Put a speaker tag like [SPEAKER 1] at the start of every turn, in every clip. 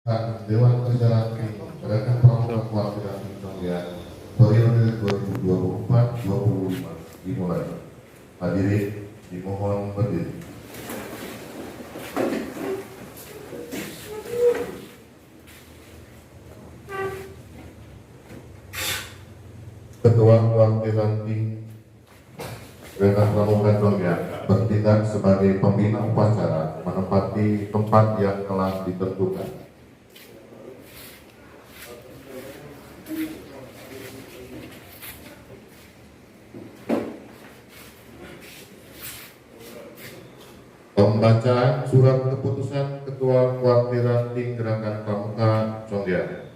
[SPEAKER 1] Dewan Perjalanan Gerakan Pramuka Kewarganegaraan Indonesia periode 2024-2025 dimulai. Hadirin dimohon berdiri. Ketua Perwakilan Gerakan Pramuka Indonesia bertindak sebagai pembina upacara menempati tempat yang telah ditentukan. Pembacaan surat keputusan Ketua Perwakilan Gerakan Pramuka Conggian.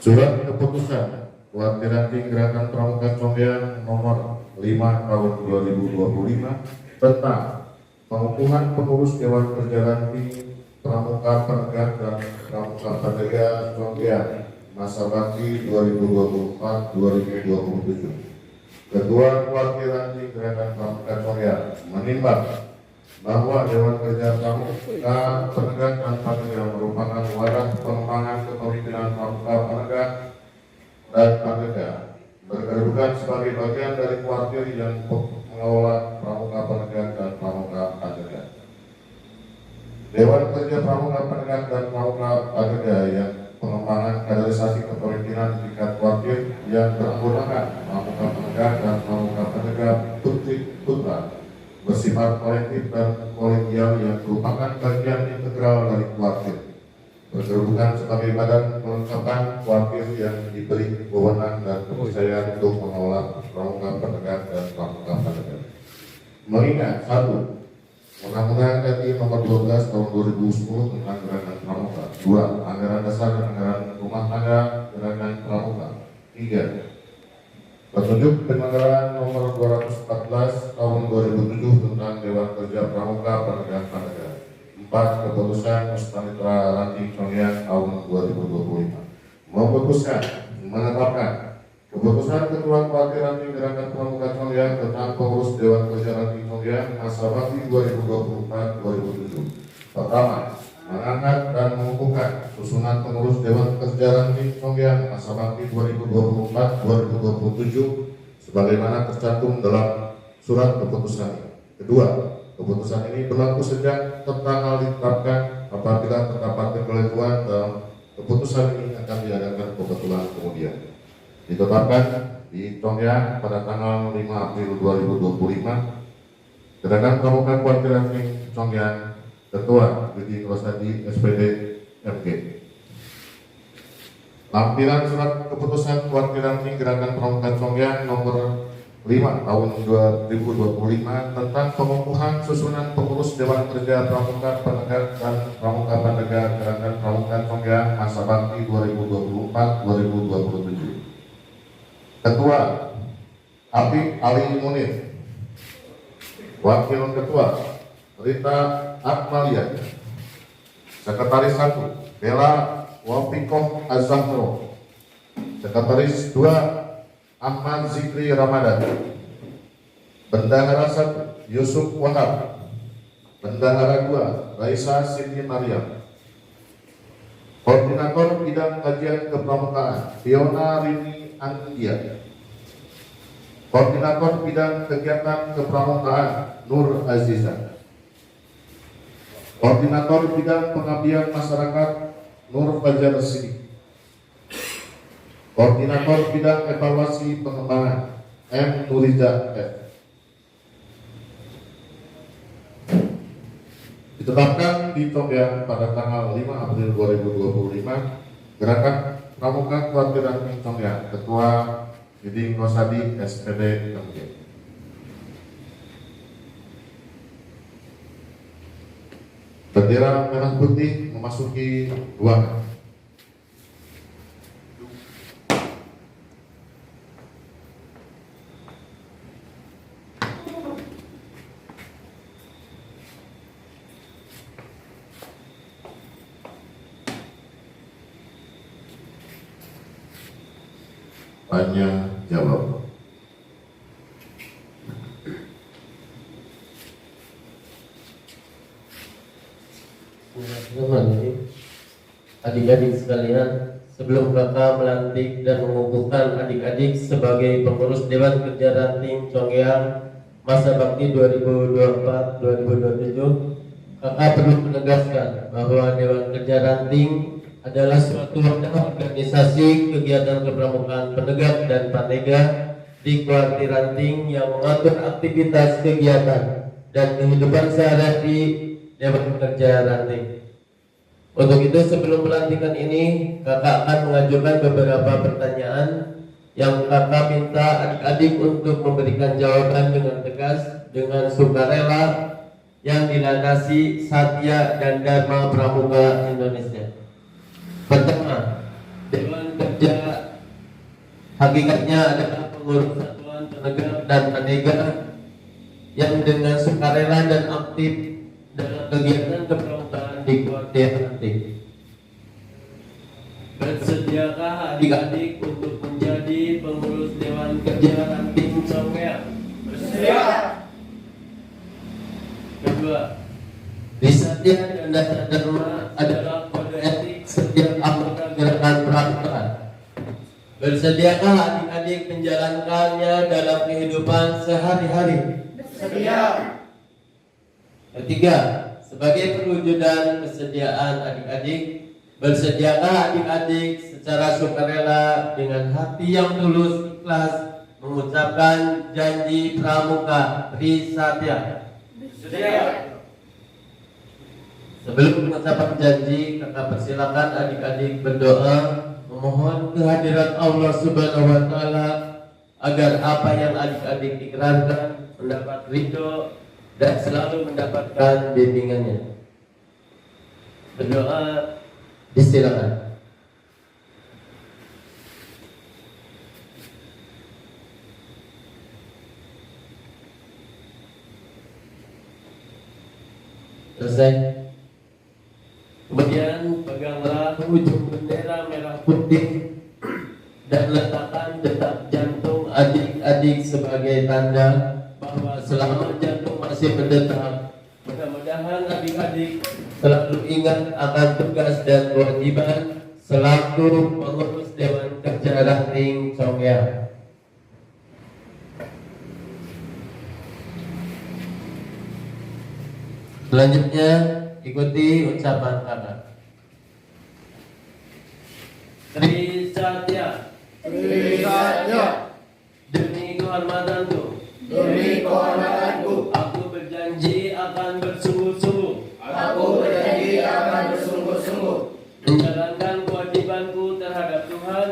[SPEAKER 1] Surat keputusan Perwakilan Gerakan Pramuka Conggian nomor 5 tahun 2025 tentang pengukuhan pengurus Dewan Perjalanan Pramuka Penegak dan Pramuka Penegak Conggian masa bakti 2024-2027. Ketua Perwakilan Gerakan Pramuka Conggian menimbang bahwa Dewan Kerja Pramuka Penegak dan Penegak merupakan wadah pengembangan kepemimpinan Pramuka Penegak dan Penegak, berkedudukan sebagai bagian dari kuartir yang mengelola Pramuka Penegak dan Pramuka Penegak. Dewan Kerja Pramuka Penegak dan Pramuka Penegak yang pengembangan kaderisasi kepemimpinan di tingkat kuartir yang beranggotakan Pramuka Penegak dan Pramuka Penegak Putri Putra bersifat kolektif dan kolegial yang merupakan bagian integral dari kuartir, berkedudukan sebagai badan kelengkapan kuartir yang diberi wewenang dan kepercayaan untuk mengelola Pramuka Penegak dan Pramuka Penegak. Mengingat 1. Undang-Undang RI Nomor 12 Tahun 2010 tentang Gerakan Pramuka. 2. Anggaran dasar dan anggaran rumah tangga Gerakan Pramuka. 3. Petunjuk Penyelenggaraan Nomor 214 Tahun 2007 tentang Dewan Kerja Pramuka Penegak Penegak. 4. Keputusan Mustamitra Ranting Conggian tahun 2025 memutuskan menetapkan keputusan Ketua Perwakilan Gerakan Pramuka Conggian tentang pengurus Dewan Kerja Ranting Conggian masa bakti 2024-2027. Pertama, mengangkat dan mengukuhkan susunan pengurus Dewan Kerja Ranting Conggian masa bakti 2024-2027 sebagaimana tercantum dalam surat keputusan ini. Kedua, keputusan ini berlaku sejak tanggal ditetapkan. Apabila terdapat kekeliruan dalam keputusan ini akan diadakan pembetulan kemudian. Ditetapkan di Conggian pada tanggal 5 April 2025. Gerakan Pramuka Kuartir Conggian, Ketua Budi Rosadi SPD MG. Lampiran surat keputusan Perwakilan Gerakan Pramuka Conggian nomor 5 tahun 2025 tentang pengukuhan susunan pengurus Dewan Kerja Pramuka Penegak dan Pramuka Penegak Gerakan Pramuka Conggian masa bakti 2024-2027. Ketua Habib Ali Munir. Wakil Ketua Rita Akmalia. Sekretaris 1 Bella Wafikoh Azahro. Sekretaris 2 Ahmad Zikri Ramadan. Bendahara 1 Yusuf Wahab. Bendahara 2 Raisa Siti Maryam. Koordinator Bidang Kajian Kepramukaan Fiona Rini Anggia. Koordinator Bidang Kegiatan Kepramukaan Nur Aziza. Koordinator Bidang Pengabdian Masyarakat Nur Fajar Sidik. Koordinator Bidang Evaluasi Pengembangan M. Nuriza F. Ditetapkan di Conggian pada tanggal 5 April 2025. Gerakan Pramuka Kuartir Conggian, Ketua Diding Rosadi SPD MG. Bendera merah putih memasuki ruangan. Tanya jawab.
[SPEAKER 2] Bismillahirrahmanirrahim. Adik-adik sekalian, sebelum kakak melantik dan mengukuhkan adik-adik sebagai pengurus Dewan Kerja Ranting Congyeang masa bakti 2024-2027, kakak perlu menegaskan bahwa Dewan Kerja Ranting adalah suatu wadah organisasi kegiatan kepramukaan penegak dan panega di Kuarti Ranting yang mengatur aktivitas kegiatan dan kehidupan sehari-hari Dewan Kerja Ranting. Untuk itu sebelum pelantikan ini, kakak akan mengajukan beberapa pertanyaan yang kakak minta adik-adik untuk memberikan jawaban dengan tegas, dengan sukarela, yang dilandasi satya dan dharma pramuka Indonesia. Pertama, Dewan Kerja hakikatnya adalah pengurus satuan penegak dan penegak yang dengan sukarela dan aktif dalam kegiatan kepramukaan di Kuarti Ranting. Bersediakah adik-adik untuk menjadi pengurus Dewan Kerja Ranting Congyeang? Bersedia. Kedua, di satya dan dasar dharma adalah kode etik setiap anggota gerakan pramuka. Bersediakah adik-adik menjalankannya dalam kehidupan sehari-hari? Bersedia. Ketiga, sebagai perwujudan kesediaan adik-adik, bersediakah adik-adik secara sukarela dengan hati yang tulus ikhlas mengucapkan janji pramuka Trisatya? Bersedia. Sebelum mengucapkan janji, kakak persilakan adik-adik berdoa memohon kehadiran Allah Subhanahu wa Ta'ala agar apa yang adik-adik ikrarkan mendapat ridho dan selalu mendapatkan bimbingannya. Berdoa, disilakan. Selesai. Kemudian peganglah ujung bendera merah putih dan letakkan detak jantung adik-adik sebagai tanda bahwa selama jantung masih berdetak, mudah-mudahan adik-adik selalu ingat akan tugas dan kewajiban selaku pengurus Dewan Kerja Ranting Congyeang. Selanjutnya ikuti ucapan kakak. Trisatya.
[SPEAKER 3] Trisatya.
[SPEAKER 2] Demi kehormatanku.
[SPEAKER 3] Demi kehormatanku.
[SPEAKER 2] Aku berjanji akan bersungguh-sungguh.
[SPEAKER 3] Aku berjanji akan bersungguh-sungguh.
[SPEAKER 2] Menjalankan kewajibanku terhadap Tuhan.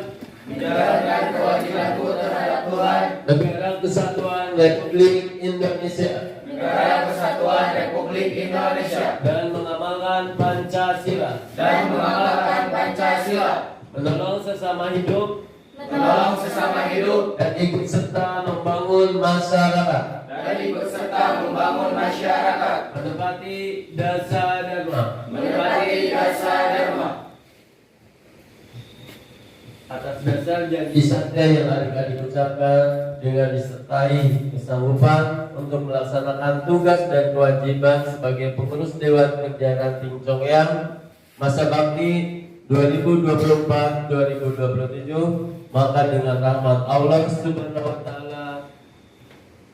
[SPEAKER 3] Menjalankan kewajibanku terhadap Tuhan.
[SPEAKER 2] Negara Kesatuan Republik Indonesia.
[SPEAKER 3] Negara Kesatuan Republik Indonesia.
[SPEAKER 2] Dan mengamalkan Pancasila.
[SPEAKER 3] Dan mengamalkan Pancasila.
[SPEAKER 2] Menolong sesama hidup.
[SPEAKER 3] Menolong sesama hidup.
[SPEAKER 2] Dan ikut serta membangun masyarakat.
[SPEAKER 3] Dan ikut serta membangun masyarakat.
[SPEAKER 2] Menepati dasar dharma.
[SPEAKER 3] Menepati dasar dharma.
[SPEAKER 2] Atas dasar janji satya yang adik-adik ucapkan dengan disertai kesanggupan untuk melaksanakan tugas dan kewajiban sebagai pengurus Dewan Kerja Ranting Congyeang masa bakti 2024-2027, maka dengan rahmat Allah Subhanahu wa Ta'ala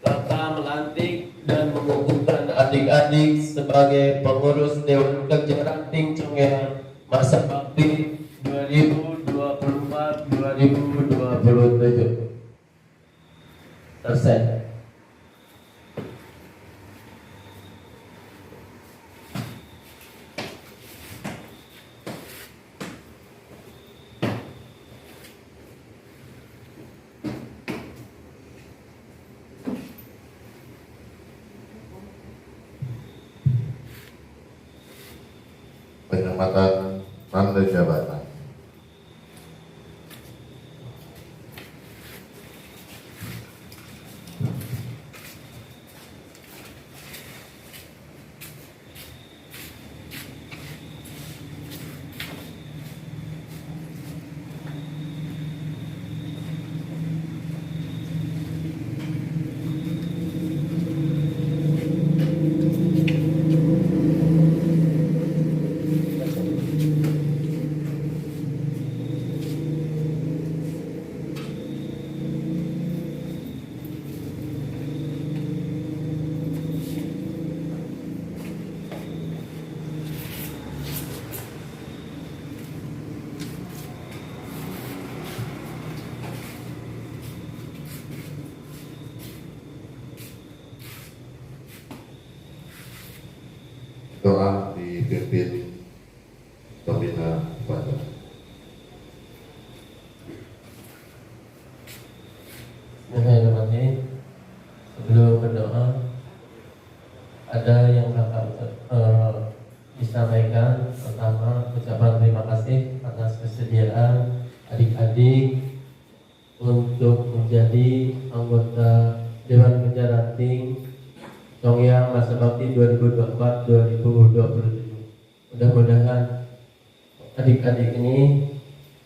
[SPEAKER 2] kakak melantik dan mengukuhkan adik-adik sebagai pengurus Dewan Kerja Ranting Congyeang masa bakti 2024-2027. Selesai.
[SPEAKER 1] Penempatan tanda jabatan. Doa dipimpin pembina upacara.
[SPEAKER 2] Bismillahirrahmanirrahim. Sebelum berdoa, ada yang kakak disampaikan. Pertama, ucapan terima kasih atas kesediaan adik-adik untuk menjadi anggota Dewan Kerja Ranting Congyang masa bakti 2024-2027. Mudah-mudahan adik-adik ini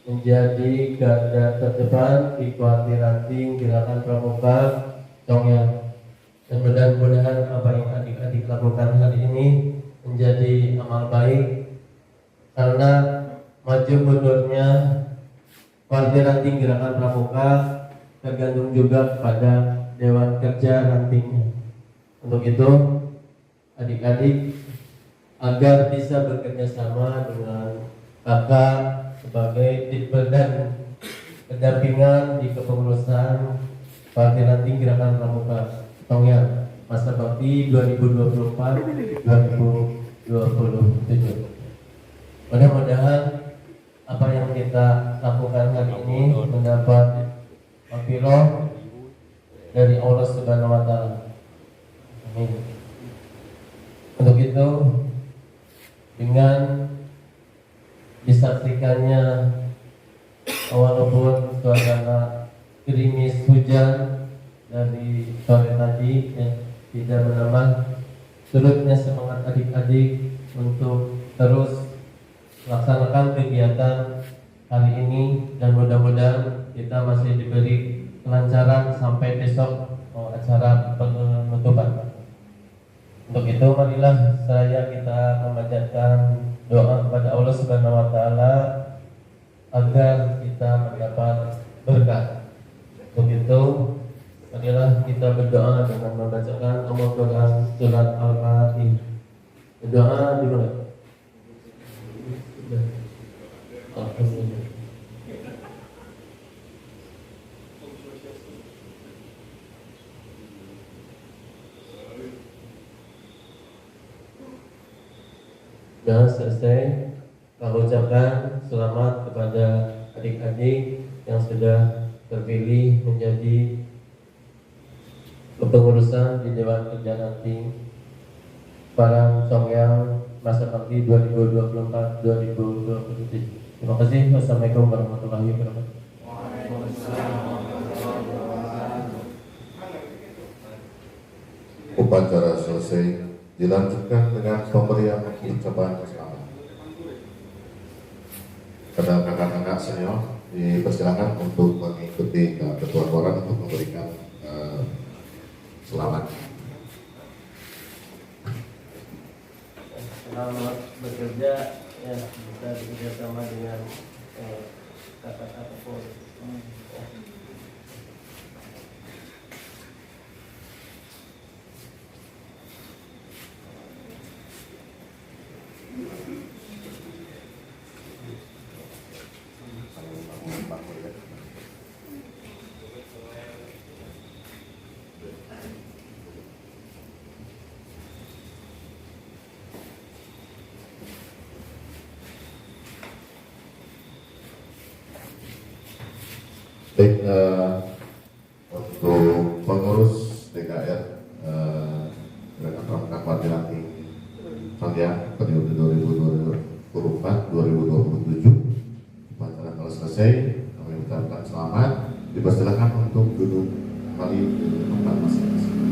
[SPEAKER 2] menjadi garda terdepan di Kuarti Ranting Gerakan Pramuka Congyang, dan mudah-mudahan apa yang adik-adik lakukan hari ini menjadi amal baik, karena maju mundurnya Kuarti Ranting Gerakan Pramuka tergantung juga kepada Dewan Kerja Rantingnya. Untuk itu, adik-adik agar bisa bekerja sama dengan kakak sebagai dikbel dan pendampingan di kepengurusan Kuarti Ranting Gerakan Pramuka Congyang masa bakti 2024-2027. Mudah-mudahan apa yang kita lakukan hari ini mendapat maghfirah dari Allah Subhanahu wa Ta'ala. Amin. Untuk itu, dengan disaksikannya walaupun suasana gerimis hujan dari sore tadi tidak menambah surutnya semangat adik-adik untuk terus melaksanakan kegiatan hari ini, dan mudah-mudahan kita masih diberi kelancaran sampai besok acara penutupan. Untuk itu, marilah kita memanjatkan doa kepada Allah Subhanahu wa Ta'ala agar kita mendapat berkah. Untuk itu, marilah kita berdoa dengan membacakan Al-Quran surat Al-Fatihah. Berdoa dimulai. Alhamdulillah. Dan selesai, kami ucapkan selamat kepada adik-adik yang sudah terpilih menjadi kepengurusan di Dewan Kerja Ranting Parang Congyang masa bakti 2024-2027. Terima kasih. Wassalamualaikum warahmatullahi wabarakatuh.
[SPEAKER 1] Upacara selesai, dilanjutkan dengan pemberian ucapan selamat. Kepada kakak-kakak senior dipersilakan untuk mengikuti ketua koran untuk memberikan selamat.
[SPEAKER 2] Selamat bekerja, ya bisa bekerja sama dengan kakak ataupun
[SPEAKER 1] Baik, untuk pengurus DKR Gerakan Pramuka Kuarti Ranting Congyang periode 2024-2027, upacara telah selesai. Kami ucapkan selamat. Dipersilakan untuk duduk kembali di tempat masing-masing.